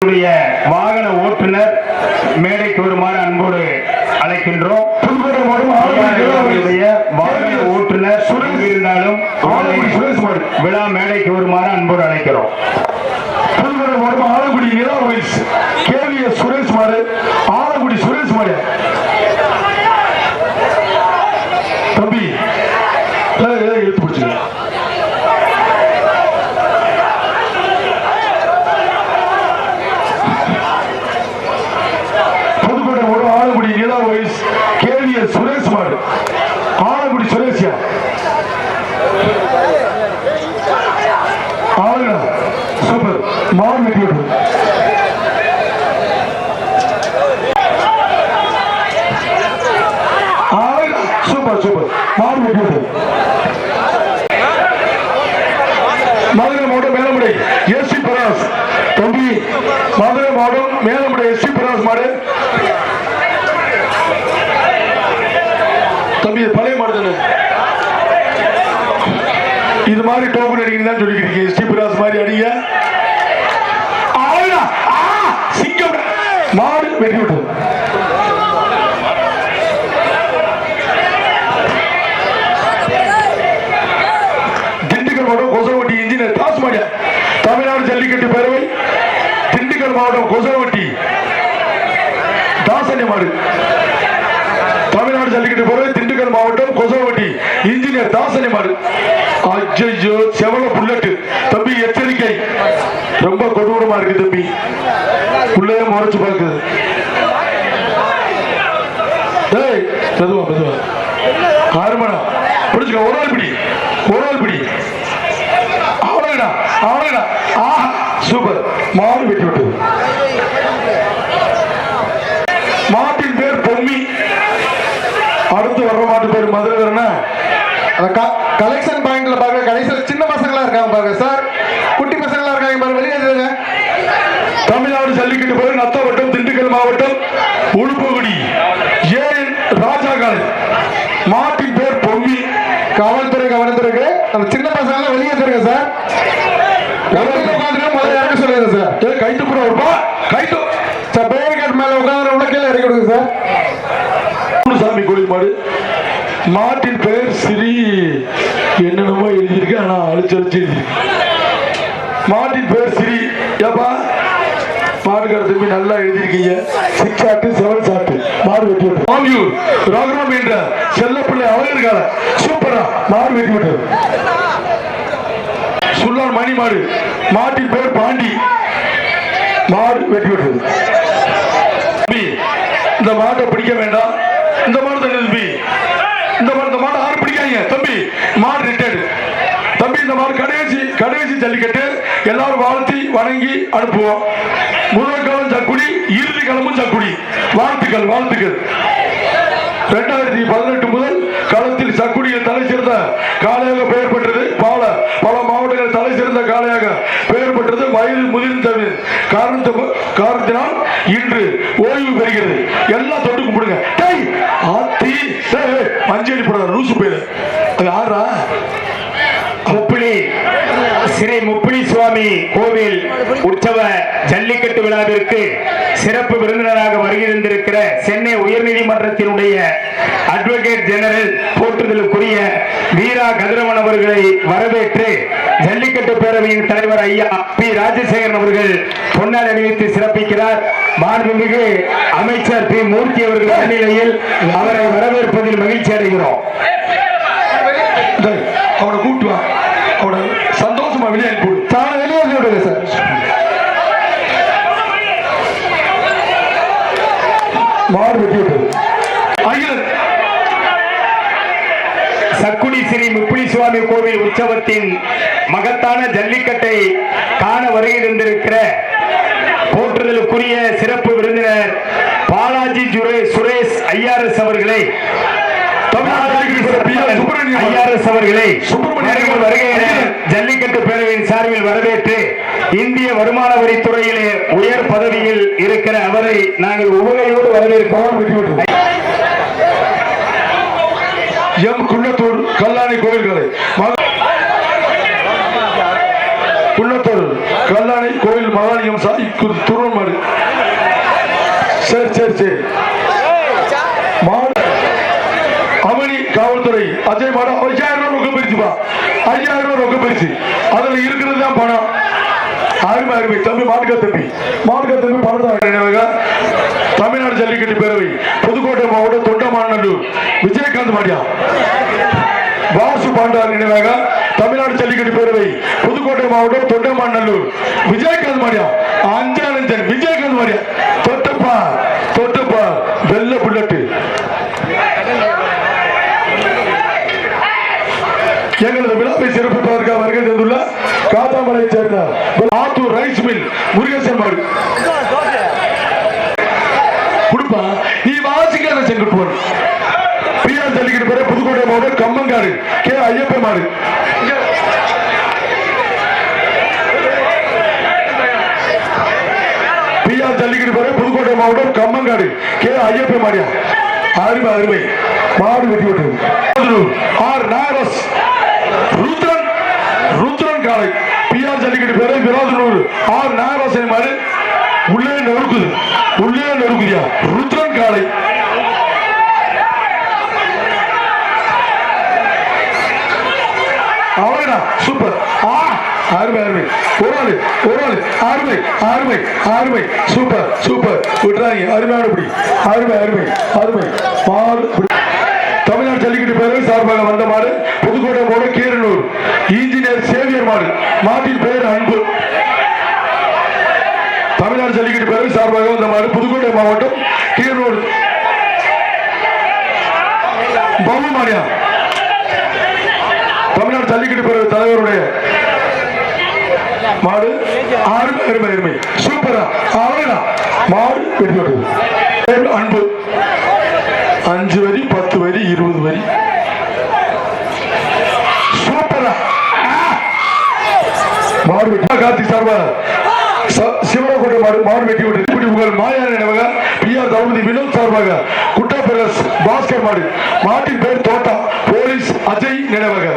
வாகன ஓட்டுநர் மேடைக்கு வருமாறு அன்போடு அழைக்கின்றோம். வாகன ஓட்டுநர் இருந்தாலும் விழா மேடைக்கு வருமாறு அன்போடு அழைக்கிறோம். ஆலங்குடி சுரேஷ் மாடு, ஆலங்குடி சுரேஷ் மாடு தம்பி எடுத்து பிடிச்சு ஆலங்குடி நிலா வயசு கேவிஎஸ் சுரேஷ் மாடு, ஆலங்குடி சுரேஷியா ஆளுங்க சூப்பர் மாடு வெட்டி விட்டு சூப்பர் சூப்பர் மாடு வெட்டி விட்டு மதுரை மாவட்டம் மேலமுடை எஸ் சி பராஸ் தம்பி, மதுரை மாவட்டம் மேலமுடை எஸ் சி பராஸ் மாடு தம்பி, பழைய மாடு தானே இது மாதிரி டோக்கன் அடிக்கிறீங்க சொல்லிக்கிறீங்க. எஸ் டி பிராஸ் மாதிரி அடிங்க. சிங்கம் மாடு வெட்டி விட்டு திண்டுக்கல் மாவட்டம் கொசவட்டி இன்ஜினியர் தாஸ் மாடியா தமிழ்நாடு ஜல்லிக்கட்டு பேரவை திண்டுக்கல் மாவட்டம் கொசவட்டி தாசனி மாடு தமிழ்நாடு ஜல்லிக்கட்டு பேரவை திண்டுக்கல் மாவட்டம் கொசவட்டி இன்ஜினியர் தாசனி மாடு. அஜ்ஜோ செவல புல்லட்டு தம்பி, எச்சரிக்கை ரொம்ப கொடூரமா இருக்கு தம்பி, உள்ளே முறைச்சு பார்க்குது. மெதுவா மெதுவா ஆறுமணா பிடிச்சுக்க, ஒரு ஆள் பிடி, ஒரு ஆள் பிடி, அவ்வளவுடா அவ்வளவுடா. ஆஹா சூப்பர் மாடு வெட்டி விட்டு. மாட்டின் பேர் பொம்மி, அடுத்து வர்ற மாட்டு பேர் மதுரை வரனா கலெக்ஷன் பாயிண்ட்ல பாருங்க. கடைசியில் சின்ன பசங்களா இருக்காங்க பாருங்க சார், குட்டி பசங்களா இருக்காங்க பாருங்க, வெளியே. தமிழ்நாடு ஜல்லிக்கட்டு பேர் நத்தவட்டம் திண்டுக்கல் மாவட்டம் உளுப்பகுடி ஏ ராஜா காலை மாட்டின் பேர் பொம்மி. காவல்துறை கவனத்திற்கு அந்த சின்ன பசங்க வெளியே தருங்க சார். முதல்ல இறக்க சொல்லுங்க சார். கைத்து கூட இருப்பா, கைத்து சார் பேரிகேட் மேல உட்காந்து உலக்கையில இறக்கி கொடுங்க சார். சாமி கோயில் மாடு, மாட்டின் பெயர் ஸ்ரீ என்னென்னமோ எழுதியிருக்கு, ஆனா அழிச்சு எழுதியிருக்கு. மாட்டின் பெயர் ஸ்ரீ. ஏப்பா மாட்டுக்கார தம்பி நல்லா எழுதியிருக்கீங்க. 6 ஆட்டு 7 சாட்டு மாடு வெட்டி விட்டு. ராகராம் என்ற செல்லப்பிள்ளை அவர்களுக்காக சூப்பரா மாடு வெட்டி விட்டு. சுல்லான் மணி மாடு, மாட்டின் பெயர் பாண்டி, மாடு வெட்டி விட்டது. இந்த மாட்டை பிடிக்க வேண்டாம், இந்த மாடு தான் தம்பி, இந்த மாடு ஆறு பிடிக்காங்க தம்பி, மாடு ரிட்டையர்டு தம்பி. இந்த மாடு கடைசி ஜல்லிக்கட்டு எல்லாரும் வாழ்த்தி வணங்கி அனுப்புவோம். முதல் காலம் சக்குடி, இறுதி காலமும் சக்குடி. வாழ்த்துக்கள் வாழ்த்துக்கள். 2018 முதல் களத்தில் சக்குடியில் தலை சிறந்த காளையாக பெயர் பெற்றது. பல மாவட்டங்கள் தலை சிறந்த காளையாக பெயர் பெற்றது. வயது முதிர்ந்த காரணத்தினால் இன்று ஓய்வு பெறுகிறது. எல்லாம் தொட்டு கும்பிடுங்க. மஞ்சள் போட லூசு பேரு அது ஆறா. முப்பிலி ஸ்ரீ முப்பிலி சுவாமி கோவில் உற்சவ ஜல்லிக்கட்டு விழாவிற்கு சிறப்பு விருந்தினராக வருகின்றிருக்கிற சென்னை உயர்நீதிமன்றத்தினுடைய அட்வொகேட் ஜெனரல் போற்றுதலுக்குரிய வீரா கதிரவன் அவர்களை வரவேற்று ஜல்லிக்கட்டு பேரவையின் தலைவர் ஐயா பி ராஜசேகரன் அவர்கள் பொன்னாடை அணிவித்து சிறப்பிக்கிறார். மாண்புமிகு அமைச்சர் பி மூர்த்தி அவர்கள் முன்னிலையில் அவரை வரவேற்பதில் மகிழ்ச்சி அடைகிறோம். அவனை கூட்டு வா, அவனை சந்தோஷமா வெளியே அனுப்பி தானே வெளியே விடுங்க சார். மாடு வெட்டி விட்டது. சக்குடி ஸ்ரீ முப்பிலி சுவாமி கோவில் உற்சவத்தின் மகத்தான ஜல்லிக்கட்டை காண வருகின்றிருக்கிற போற்றுதலுக்குரிய சிறப்பு விருந்தினர் பாலாஜி சுரேஷ் ஐஆர்எஸ் அவர்களை ஜல்லிக்கட்டு பேரவையின் சார்பில் வரவேற்று இந்திய வருமான வரித்துறையிலே உயர் பதவியில் இருக்கிற அவரை நாங்கள் உவகையோடு வரவேற்கிறோம். எம் குன்னத்தூர் கல்லாணி கோயில்களை குன்னத்தூர் கல்லாணை கோயில் மகாலிங்கம் சாய் துருவன் மாடு. சரி சரி சரி. மாடு அவனி காவல்துறை அஜய் மாடு 5000 ரூபாய் ரொக்க பரிசுப்பா. 5000 ரூபாய் ரொக்க பரிசு. அதுல இருக்கிறது தான் பணம். அருமை அருமை தம்பி மாடுகா தம்பி பணத்தை தமிழ்நாடு ஜல்லிக்கட்டு பேரவை புதுக்கோட்டை மாவட்டம் தொண்டமாநல்லூர் விஜயகாந்த் மாடியா வாசு பாண்டார் நினைவாக தமிழ்நாடு ஜல்லிக்கட்டு பேரவை புதுக்கோட்டை மாவட்டம் தொண்டமாநல்லூர் விஜயகாந்த் மாடியா அஞ்சானந்தன் விஜயகாந்த் மாடியா தொட்டப்பா வெள்ள புல்லட்டு எங்களது விழாவை சிறப்பிப்பதற்காக வருகை தந்துள்ள காத்தாமலை சேர்ந்த ஆத்தூர் ரைஸ் மில் முருகேசன் மாடு கொடுப்பா நீ வாசிக்காத செங்குட்டுவன் பிஆர் ஜல்லிக்கட்டு பேர புதுக்கோட்டை மாவட்டம் கம்மங்காடு கே ஐயப்ப மாடு பிஆர் ஜல்லிக்கட்டு பேர புதுக்கோட்டை மாவட்டம் கம்மங்காடு கே ஐயப்ப மாடியா அருமை அருமை மாடு வெட்டி விட்டது ஆர் நாரஸ் ருத்ரன் காலை பிஆர் ஜல்லிக்கட்டு பேரை விராதனூர் ஆர் நாகராசனை மாதிரி உள்ளே நொறுக்குதியா ருத்ரன் காலை அவனா சூப்பர் அருமை ஒரு ஆளு அருமை சூப்பர் விட்டுறாங்க அருமையானபடி அருமை மாடு தமிழ்நாடு ஜல்லிக்கட்டு பேரவை சார்பாக வந்த மாடு புதுக்கோட்டை மாவட்டம் கீரனூர் இன்ஜினியர் சேவியர் மாடு மாட்டின் பெயர் அன்பு தமிழ்நாடு ஜல்லிக்கட்டு பேரவை சார்பாக வந்த மாடு புதுக்கோட்டை மாவட்டம் கீரனூர் பவு மாடியா தமிழ்நாடு ஜல்லிக்கட்டு பேரவை தலைவருடைய மாடு அருமை சூப்பரா அவனா மாடு வெற்றி அன்பு 5 வரி 10 வரி 20 வரி சூப்பரா மாடு வெட்டி கார்த்திக் சார்பா சிவரக்கோட்டை மாடு வெட்டி விட்டு உங்கள் மாயான நினைவாக பிஆர் தளபதி வினோத் சார்பாக குட்டா பிரகாஷ் பாஸ்கர் மாடு மாட்டின் பேர் தோட்டா போலீஸ் அஜய் நினைவாக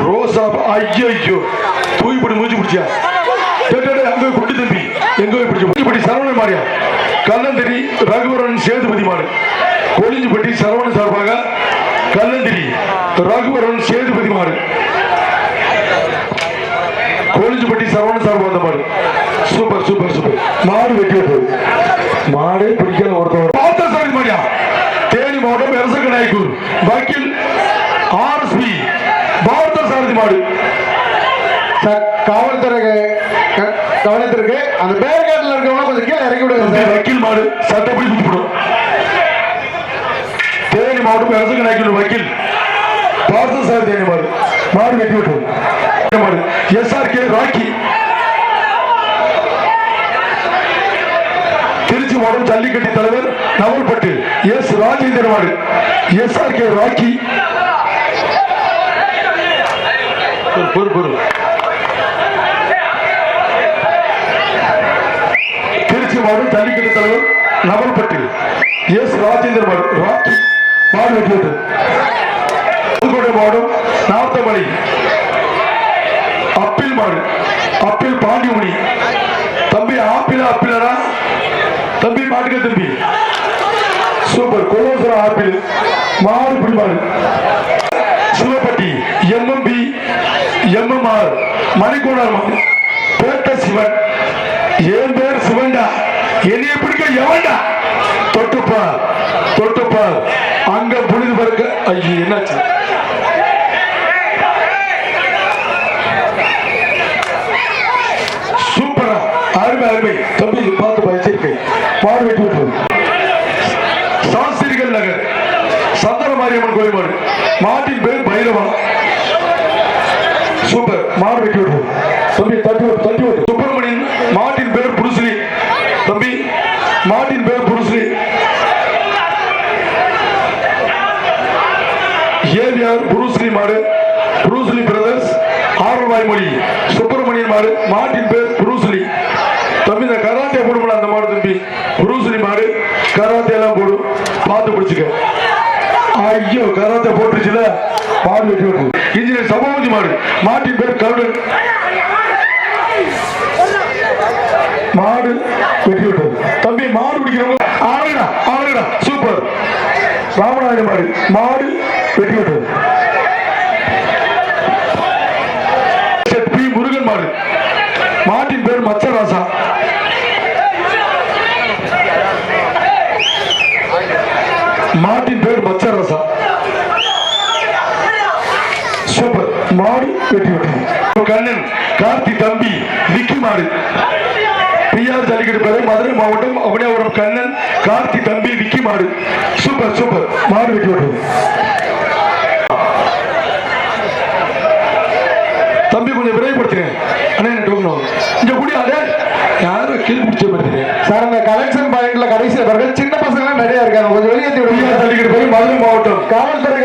ரோசா ஐயோ தூய்படி மூஞ்சி பிடிச்சியா அங்க குட்டி தம்பி எங்க பிடிச்சி சரவணன் மாடியா கல்லந்திரி ரகுவரன் சேதுபதி மாடு கொளிஞ்சிப்பட்டி சரவணன் சார்பாக கல்லந்திரி ரகுவரன் சேதுபதி மாடு கொளிஞ்சிப்பட்டி சரவணன் சார்பாக வந்த மாடு சூப்பர் மாடு வெட்டி விட்டது மாடே பிடிக்கல ஒருத்தவர் பார்த்தசாரதி மாடியா தேனி மாவட்டம் எரசக்க நாயக்கூர் வக்கீல் ஆர்எஸ்பி பார்த்தசாரதி மாடு கவனத்திற்கு அந்த பேர்காட்டில் இருக்கவங்க கொஞ்சம் கீழே இறக்கி விடுங்க வக்கீல் மாடு சட்டப்படி குடிப்படும் தேனி மாவட்டம் அரசுக்கு நாய்க்கு வக்கீல் பார்த்தசாரதி தேனி மாடு வெட்டி விட்டது மாடு எஸ்ஆர்கே ராக்கி திருச்சி மாவட்டம் ஜல்லிக்கட்டு தலைவர் நவல்பட்டு எஸ் ராஜேந்திர மாடு எஸ்ஆர்கே ராக்கி திருச்சி மாவட்டம் ஜல்லிக்கட்டு தலைவர் நவல்பட்டு எஸ் ராஜேந்திர மாடு ராக்கி மாடு வெட்டி விட்டது புதுக்கோட்டை மாவட்டம் நார்த்தமலை அப்பில் மாடு அப்பில் பாண்டியமணி தம்பி ஆப்பிளா தம்பி மாட்டுக்க தம்பி சூப்பர் கொலோசரா ஆப்பிள் மாடு பிடி மாடு சிவப்பட்டி எம்எம்பி எம்எம்ஆர் மணிக்கோணர் மாடு பேட்ட சிவன் என் பேர் சிவன்டா என்னைய பிடிக்க எவன்டா தொட்டுப்பா அங்க புனிது பிறக்க ஐயோ என்னாச்சு சூப்பரா அருமை தம்பி பார்த்து வச்சிருக்கேன் மாடு வெட்டி விட்டு சாஸ்திரிகள் நகர் சந்தன மாரியம்மன் கோயில் மாடு மாட்டின் பேர் பைரவா சூப்பர் மாடு வெட்டி விட்டு தம்பி தட்டி விட்டு சுப்பிரமணியன் மாட்டின் பேர் புருஸ்லி தம்பி மாட்டின் பேர் புருஸ்லி ஏவிஆர் புருஸ்லி மாடு புருஸ்லி பிரதர்ஸ் ஆரவாய் மொழி சுப்பிரமணியன் மாடு மாட்டின் பேர் புருஸ்லி தம்பி இந்த கராத்தே போடுமா அந்த மாடு தம்பி புருஸ்லி மாடு கராத்தே எல்லாம் போடும் பார்த்து பிடிச்சுக்க ஐயோ கராத்தே போட்டுச்சுல மாடு வெட்டி விட்டு இன்ஜினியர் சபாபதி மாடு மாட்டின் பேர் கருடன் மாடு வெற்றி விட்டது. தம்பி மாடு பிடிக்கிறவங்க ஆளுடா சூப்பர். ராமநாதன் மாடு மாடு வெற்றி விட்டது. பி முருகன் மாடு மாட்டின் பேர் மச்சராசா. மாட்டின் பேர் மச்சராசா. சூப்பர் மாடு வெற்றி விட்டது. கண்ணன் கார்த்தி தம்பி விக்கி மாடு பிஆர் ஜல்லிக்கட்டு பேரை மதுரை மாவட்டம் அவனியாபுரம் கண்ணன் கார்த்தி தம்பி விக்கி மாடு. சூப்பர் சூப்பர் மாடு வெற்றி விட்டது. தம்பி கொஞ்சம் விரைவுபடுத்துங்க. அண்ணா டோக்கணும் இங்க கூடி அதே யாரும் கீழ் பிடிச்ச மாதிரி சார். அந்த கலெக்ஷன் பாயிண்ட்ல கடைசியில் பாருங்க சின்ன பசங்க நிறைய இருக்காங்க. கொஞ்சம் வெளியேற்றி விடுங்க. ஜல்லிக்கட்டு பேரை மதுரை மாவட்டம் காவல்துறை